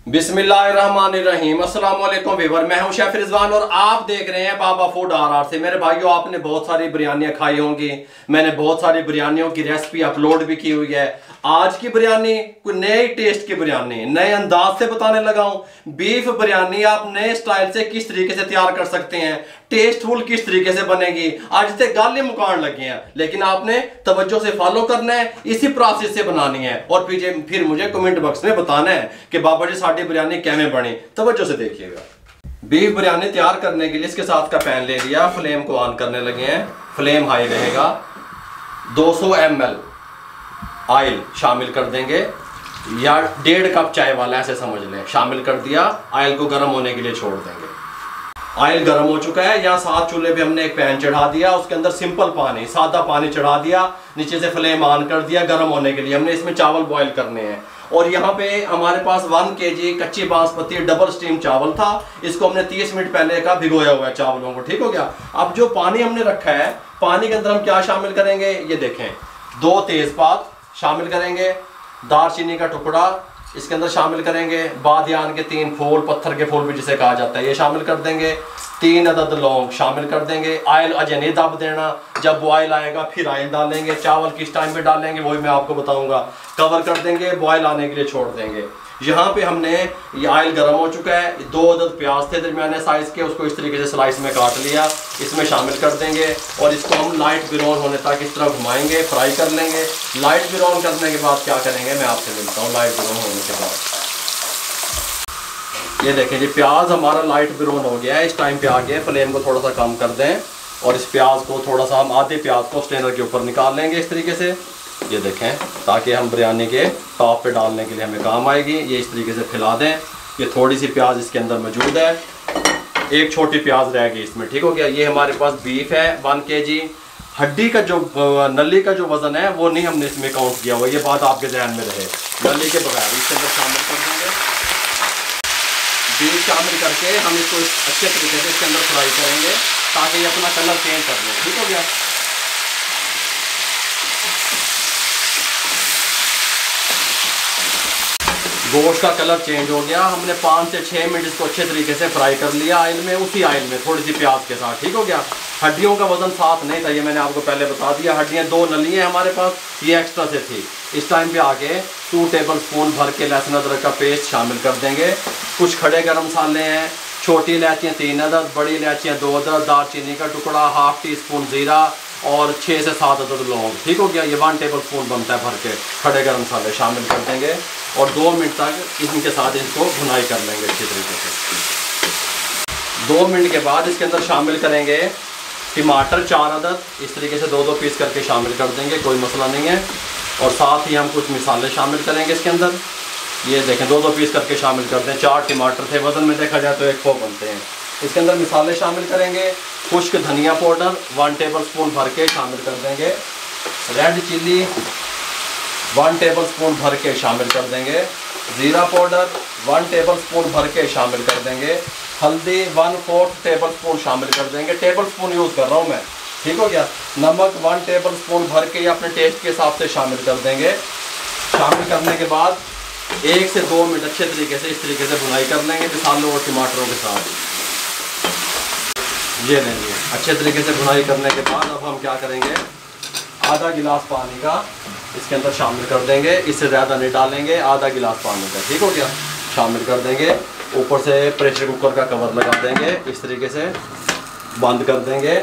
बिस्मिल्लाहिर्रहमानिर्रहीम। अस्सलाम वालेकुम व्यूअर, मैं हूं शेफ रिजवान और आप देख रहे हैं बाबा फूड आर से। मेरे भाइयों, आपने बहुत सारी बिरयानियां खाई होंगी, मैंने बहुत सारी बिरयानियों की रेसिपी अपलोड भी की हुई है। आज की बिरयानी कोई नए टेस्ट की बिरयानी, नए अंदाज से बताने लगा हूं। बीफ बिरयानी आप नए स्टाइल से किस तरीके से तैयार कर सकते हैं, टेस्टफुल किस तरीके से बनेगी, आज से गाले मुकान लगे हैं, लेकिन आपने तवज्जो से फॉलो करना है, इसी प्रोसेस से बनानी है और फिर मुझे कमेंट बॉक्स में बताना है कि बाबा जी साड़ी बिरयानी कैसे बनी। तवज्जो से देखिएगा। बीफ बिरयानी तैयार करने के लिए इसके साथ का पैन ले लिया, फ्लेम को ऑन करने लगे हैं, फ्लेम हाई रहेगा। 200 ml ऑयल शामिल कर देंगे, या 1.5 कप चाय वाला ऐसे समझ लें, शामिल कर दिया। ऑयल को गर्म होने के लिए छोड़ देंगे। ऑयल गर्म हो चुका है। यहाँ साथ चूल्हे पे हमने एक पैन चढ़ा दिया, उसके अंदर सिंपल पानी, सादा पानी चढ़ा दिया, नीचे से फ्लेम ऑन कर दिया गर्म होने के लिए। हमने इसमें चावल बॉईल करने हैं और यहाँ पे हमारे पास 1 kg कच्ची बासमती डबल स्टीम चावल था। इसको हमने 30 मिनट पहले का भिगोया हुआ है चावलों को, ठीक हो गया। अब जो पानी हमने रखा है, पानी के अंदर हम क्या शामिल करेंगे, ये देखें, 2 तेजपात शामिल करेंगे, दालचीनी का टुकड़ा इसके अंदर शामिल करेंगे, बादियान के 3 फूल, पत्थर के फूल भी जिसे कहा जाता है, ये शामिल कर देंगे। 3 अदद लौंग शामिल कर देंगे। ऑयल अजय नहीं दब देना, जब बॉयल आएगा फिर ऑयल डालेंगे। चावल किस टाइम पे डालेंगे वही मैं आपको बताऊंगा। कवर कर देंगे, बॉयल आने के लिए छोड़ देंगे। यहाँ पे हमने ये ऑयल गर्म हो चुका है। 2 अदद प्याज थे दरमियाने साइज के, उसको इस तरीके से स्लाइस में काट लिया, इसमें शामिल कर देंगे और इसको हम लाइट ब्राउन होने तक इस तरह घुमाएंगे, फ्राई कर लेंगे। लाइट ब्राउन करने के बाद क्या करेंगे मैं आपसे मिलता हूँ लाइट ब्राउन होने के बाद। ये देखें जी, प्याज हमारा लाइट ब्राउन हो गया है। इस टाइम पे आगे फ्लेम को थोड़ा सा कम कर दें और इस प्याज को थोड़ा सा हम आधे प्याज को स्ट्रेनर के ऊपर निकाल लेंगे इस तरीके से, ये देखें, ताकि हम बिरयानी के टॉप पे डालने के लिए हमें काम आएगी। ये इस तरीके से फैला दें। ये थोड़ी सी प्याज इसके अंदर मौजूद है, एक छोटी प्याज रह गई इसमें, ठीक हो गया। ये हमारे पास बीफ है 1 kg। हड्डी का जो नली का जो वजन है वो नहीं हमने इसमें काउंट किया हुआ, ये बात आपके ध्यान में रहे। नली के बगैर इसके अंदर शामिल कर देंगे। बीफ शामिल करके हम इसको अच्छे तरीके से इसके अंदर फ्राई करेंगे ताकि ये अपना कलर चेंज कर लें, ठीक हो गया। गोश्त का कलर चेंज हो गया। हमने 5 से 6 मिनट इसको अच्छे तरीके से फ्राई कर लिया ऑयल में, उसी ऑयल में थोड़ी सी प्याज के साथ, ठीक हो गया। हड्डियों का वजन साथ नहीं था, ये मैंने आपको पहले बता दिया। हड्डियाँ 2 नलियाँ हमारे पास, ये एक्स्ट्रा से थी। इस टाइम पे आके 2 टेबल स्पून भर के लहसुन अदरक का पेस्ट शामिल कर देंगे। कुछ खड़े गरम मसाले हैं, छोटी इलायचियाँ 3 अदद, बड़ी इलायचियाँ 2 अदद, दालचीनी का टुकड़ा, 1/2 टीस्पून ज़ीरा और 6 से 7 अदद लौंग, ठीक हो गया। ये 1 टेबल स्पून बनता है भर के। खड़े गरम मसाले शामिल कर देंगे और 2 मिनट तक इनके साथ इसको भुनाई कर लेंगे अच्छी तरीके से। 2 मिनट के बाद इसके अंदर शामिल करेंगे टमाटर 4 अदद, इस तरीके से 2-2 पीस करके शामिल कर देंगे, कोई मसला नहीं है। और साथ ही हम कुछ मसाले शामिल करेंगे इसके अंदर। ये देखें, 2-2 पीस करके शामिल कर दें। 4 टमाटर थे, वजन में देखा जाए तो 1 पाव बनते हैं। इसके अंदर मसाले शामिल करेंगे। खुश्क धनिया पाउडर 1 टेबल स्पून भर के शामिल कर देंगे। रेड चिल्ली 1 टेबल स्पून भर के शामिल कर देंगे। ज़ीरा पाउडर 1 टेबल स्पून भर के शामिल कर देंगे। हल्दी 1/4 टेबल स्पून शामिल कर देंगे। टेबल स्पून यूज़ कर रहा हूँ मैं, ठीक हो गया। नमक 1 टेबल स्पून भर के अपने टेस्ट के हिसाब से शामिल कर देंगे। शामिल करने के बाद 1 से 2 मिनट अच्छे तरीके से इस तरीके से भुनाई कर लेंगे मसालों और टमाटरों के साथ। ये लेंगे अच्छे तरीके से भुनाई करने के बाद अब हम क्या करेंगे, आधा गिलास पानी का इसके अंदर शामिल कर देंगे। इससे ज़्यादा नहीं डालेंगे, आधा गिलास पानी का, ठीक हो गया, शामिल कर देंगे। ऊपर से प्रेशर कुकर का कवर लगा देंगे, इस तरीके से बंद कर देंगे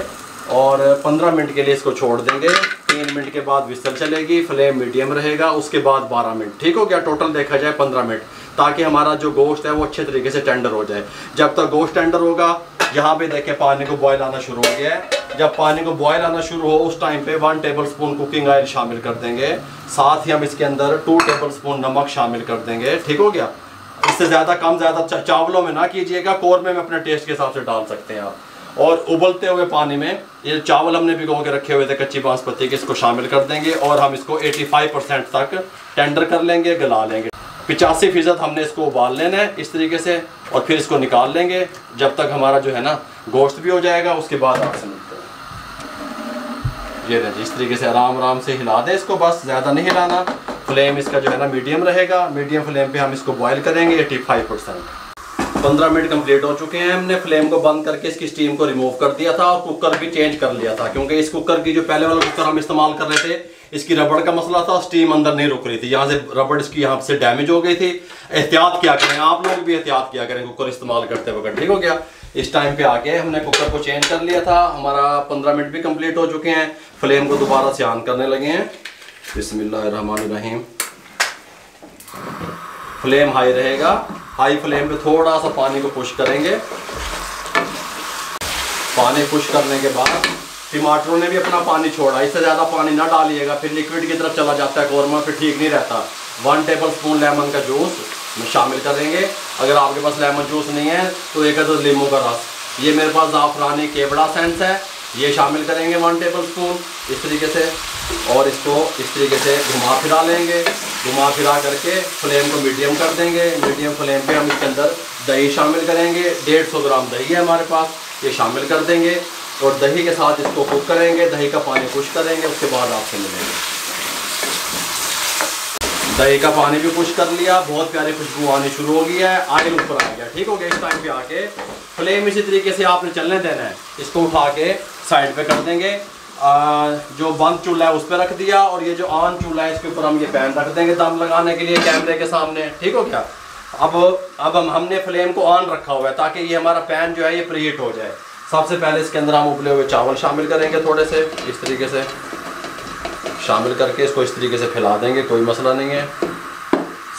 और 15 मिनट के लिए इसको छोड़ देंगे। 3 मिनट के बाद विसल चलेगी, फ्लेम मीडियम रहेगा, उसके बाद 12 मिनट, ठीक हो गया। टोटल देखा जाए 15 मिनट, ताकि हमारा जो गोश्त है वो अच्छे तरीके से टेंडर हो जाए। जब तक गोश्त टेंडर होगा, यहाँ पे देखें पानी को बॉयल आना शुरू हो गया है। जब पानी को बॉयल आना शुरू हो उस टाइम पे 1 टेबल स्पून कुकिंग ऑयल शामिल कर देंगे। साथ ही हम इसके अंदर 2 टेबल स्पून नमक शामिल कर देंगे, ठीक हो गया। इससे ज़्यादा कम ज़्यादा चावलों में ना कीजिएगा, कौरमे में अपने टेस्ट के हिसाब से डाल सकते हैं आप। और उबलते हुए पानी में ये चावल हमने भिगो के रखे हुए थे कच्ची बासमती के, इसको शामिल कर देंगे और हम इसको 85% तक टेंडर कर लेंगे, गला लेंगे। 85% हमने इसको उबाल लेना है इस तरीके से और फिर इसको निकाल लेंगे जब तक हमारा जो है ना गोश्त भी हो जाएगा। उसके बाद आपसे मिलते हैं। ये इस तरीके से आराम आराम से हिला दें इसको, बस ज़्यादा नहीं हिलाना। फ्लेम इसका जो है ना मीडियम रहेगा। मीडियम फ्लेम पे हम इसको बॉईल करेंगे 85%। 15 मिनट कंप्लीट हो चुके हैं। हमने फ्लेम को बंद करके इसकी स्टीम को रिमूव कर दिया था और कुकर भी चेंज कर लिया था, क्योंकि इस कुकर की जो पहले वाला कुकर हम इस्तेमाल कर रहे थे, इसकी रबड़ का मसला था, स्टीम अंदर नहीं रुक रही थी, यहाँ से रबड़ इसकी यहाँ से डैमेज हो गई थी। एहतियात क्या करें, आप लोग भी एहतियात किया करें कुकर इस्तेमाल करते वक्त, ठीक हो गया। इस टाइम पे आके हमने कुकर को चेंज कर लिया था। हमारा 15 मिनट भी कंप्लीट हो चुके हैं। फ्लेम को दोबारा से ऑन करने लगे हैं। बिस्मिल्लाहिर्रहमानिर्रहीम। फ्लेम हाई रहेगा। हाई फ्लेम पे थोड़ा सा पानी को पुश करेंगे। पानी पुश करने के बाद टमाटरों ने भी अपना पानी छोड़ा, इससे ज़्यादा पानी ना डालिएगा, फिर लिक्विड की तरफ चला जाता है कौरमा, फिर ठीक नहीं रहता। 1 टेबल स्पून लेमन का जूस में शामिल करेंगे। अगर आपके पास लेमन जूस नहीं है तो 1 अदद नींबू का रस, ये मेरे पास ज़ाफ़रानी केवड़ा सेंस है, ये शामिल करेंगे 1 टेबल स्पून इस तरीके से। और इसको इस तरीके से घुमा फिरा लेंगे। घुमा फिरा करके फ्लेम को मीडियम कर देंगे। मीडियम फ्लेम पे हम इसके अंदर दही शामिल करेंगे। 150 ग्राम दही है हमारे पास, ये शामिल कर देंगे और दही के साथ इसको कुक करेंगे। दही का पानी पुश करेंगे, उसके बाद आपसे मिलेंगे। दही का पानी भी पुश कर लिया, बहुत प्यारी खुशबू आनी शुरू हो गई है, ऑयल ऊपर आ गया, ठीक हो गया। इस टाइम पे आके फ्लेम इसी तरीके से आपने चलने देना है। इसको उठा के साइड पे कर देंगे। जो बंद चूल्हा है उस पर रख दिया और ये जो ऑन चूल्हा है इसके ऊपर हम ये पैन रख देंगे दम लगाने के लिए कैमरे के सामने, ठीक हो गया। अब हमने फ्लेम को ऑन रखा हुआ है ताकि ये हमारा पैन जो है ये प्रीहीट हो जाए। सबसे पहले इसके अंदर हम उबले हुए चावल शामिल करेंगे, थोड़े से इस तरीके से शामिल करके इसको इस तरीके से फैला देंगे, कोई मसला नहीं है।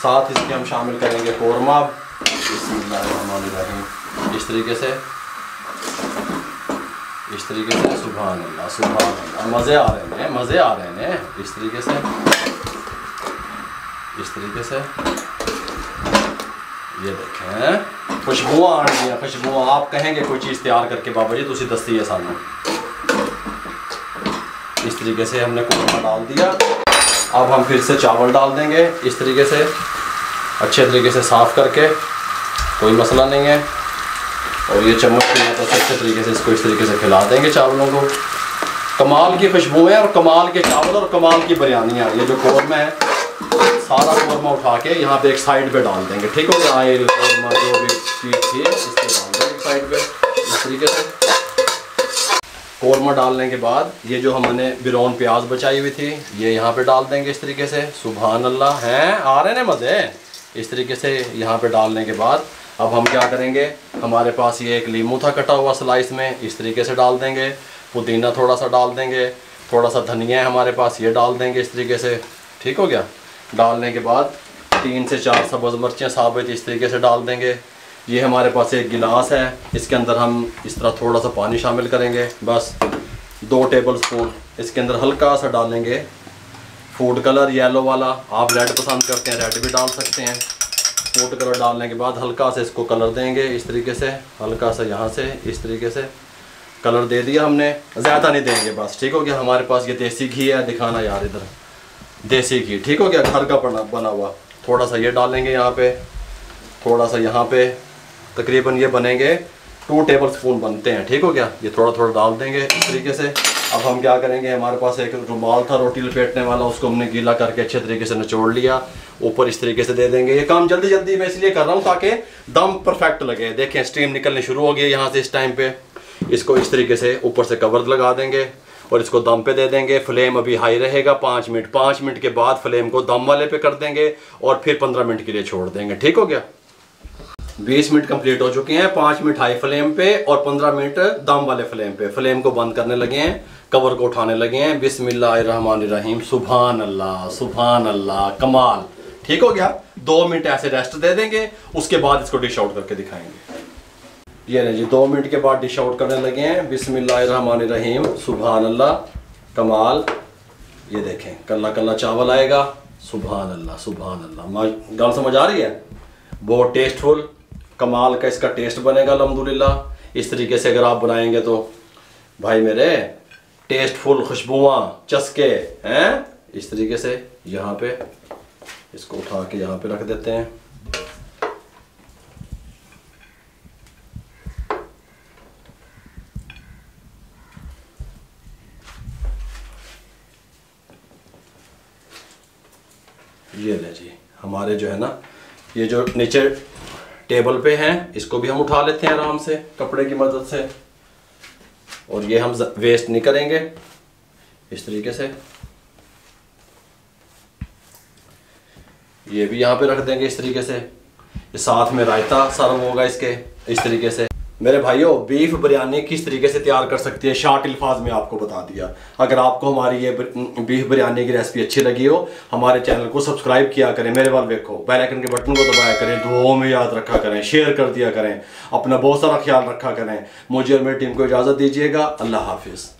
साथ इसके हम शामिल करेंगे कौरमा, इस तरीके से सुभान अल्लाह सुभान अल्लाह, मज़े आ रहे हैं, मज़े आ रहे हैं। इस तरीके से ये देखें खुशबुआं आ रही हैं, खुशबुआं। आप कहेंगे कोई चीज़ तैयार करके बाबा जी तुसी दस्ती है सानू। इस तरीके से हमने कौरमा डाल दिया। अब हम फिर से चावल डाल देंगे इस तरीके से, अच्छे तरीके से साफ़ करके, कोई मसला नहीं है। और ये चम्मच की मदद से अच्छे तरीके से इसको इस तरीके से खिला देंगे चावलों को। कमाल की खुशबुएं और कमाल के चावल और कमाल की बिरयानियाँ। ये जो कौरमा है सारा कौरमा उठा के यहाँ पे एक साइड पे डाल देंगे, ठीक हो गया। ऑयल कौरमा जो भी चीज़ थी इसको डाल देंगे साइड पे इस तरीके से। कौरमा डालने के बाद ये जो हमने बिरौन प्याज बचाई हुई थी ये यहाँ पे डाल देंगे इस तरीके से। सुभान अल्लाह, हैं आ रहे हैं मज़े। इस तरीके से यहाँ पे डालने के बाद अब हम क्या करेंगे, हमारे पास ये एक लीमू था कटा हुआ स्लाइस में, इस तरीके से डाल देंगे। पुदीना थोड़ा सा डाल देंगे, थोड़ा सा धनिया है हमारे पास, ये डाल देंगे इस तरीके से, ठीक हो गया। डालने के बाद 3 से 4 सब्ज़ मिर्चें साबित इस तरीके से डाल देंगे। ये हमारे पास एक गिलास है, इसके अंदर हम इस तरह थोड़ा सा पानी शामिल करेंगे, बस 2 टेबल स्पून। इसके अंदर हल्का सा डालेंगे फूड कलर येलो वाला, आप रेड पसंद करते हैं रेड भी डाल सकते हैं। फूड कलर डालने के बाद हल्का से इसको कलर देंगे इस तरीके से, हल्का सा यहाँ से इस तरीके से कलर दे दिया हमने, ज़्यादा नहीं देंगे बस, ठीक हो गया। हमारे पास ये देसी घी है, दिखाना यार इधर, देसी घी, ठीक हो गया, घर का बना हुआ। थोड़ा सा ये डालेंगे यहाँ पे, थोड़ा सा यहाँ पे, तकरीबन ये बनेंगे 2 टेबल स्पून बनते हैं, ठीक हो गया। ये थोड़ा थोड़ा डाल देंगे इस तरीके से। अब हम क्या करेंगे, हमारे पास एक रुमाल था रोटी लपेटने वाला, उसको हमने गीला करके अच्छे तरीके से निचोड़ लिया, ऊपर इस तरीके से दे देंगे। ये काम जल्दी जल्दी मैं इसलिए कर रहा हूँ ताकि दम परफेक्ट लगे। देखें स्टीम निकलनी शुरू हो गई है यहाँ से। इस टाइम पे इसको इस तरीके से ऊपर से कवर लगा देंगे और इसको दम पे दे देंगे। फ्लेम अभी हाई रहेगा 5 मिनट। 5 मिनट के बाद फ्लेम को दम वाले पे कर देंगे और फिर 15 मिनट के लिए छोड़ देंगे, ठीक हो गया। 20 मिनट कंप्लीट हो चुके हैं। 5 मिनट हाई फ्लेम पे और 15 मिनट दम वाले फ्लेम पे। फ्लेम को बंद करने लगे हैं, कवर को उठाने लगे हैं। बिस्मिल्लाहिर्रहमानिर्रहीम, सुभान अल्लाह सुभान अल्लाह, कमाल, ठीक हो गया। 2 मिनट ऐसे रेस्ट दे देंगे, उसके बाद इसको डिश आउट करके दिखाएंगे। ये नहीं जी, 2 मिनट के बाद डिश आउट करने लगे हैं। बिस्मिल्लाहिर्रहमानिर्रहीम, सुभान अल्लाह, कमाल। ये देखें कल्ला कल्ला चावल आएगा, सुभान अल्लाह सुभान अल्लाह। गल समझ आ रही है? बहुत टेस्टफुल, कमाल का इसका टेस्ट बनेगा अल्हम्दुलिल्लाह। इस तरीके से अगर आप बनाएंगे तो भाई मेरे टेस्टफुल, खुशबुआं, चस्के हैं। इस तरीके से यहाँ पे इसको उठा के यहाँ पे रख देते हैं। ये ले जी, हमारे जो है ना ये जो नीचे टेबल पे हैं, इसको भी हम उठा लेते हैं आराम से कपड़े की मदद से, और ये हम वेस्ट नहीं करेंगे इस तरीके से। ये भी यहाँ पे रख देंगे इस तरीके से। ये साथ में रायता सर्व होगा इसके इस तरीके से। मेरे भाइयों, बीफ बिरयानी किस तरीके से तैयार कर सकती है शॉर्ट अल्फाज में आपको बता दिया। अगर आपको हमारी ये बीफ बिरयानी की रेसिपी अच्छी लगी हो, हमारे चैनल को सब्सक्राइब किया करें, मेरे वाल देखो, बेल आइकन के बटन को दबाया करें, दुआओं में याद रखा करें, शेयर कर दिया करें, अपना बहुत सारा ख्याल रखा करें। मुझे और मेरी टीम को इजाज़त दीजिएगा। अल्लाह हाफिज़।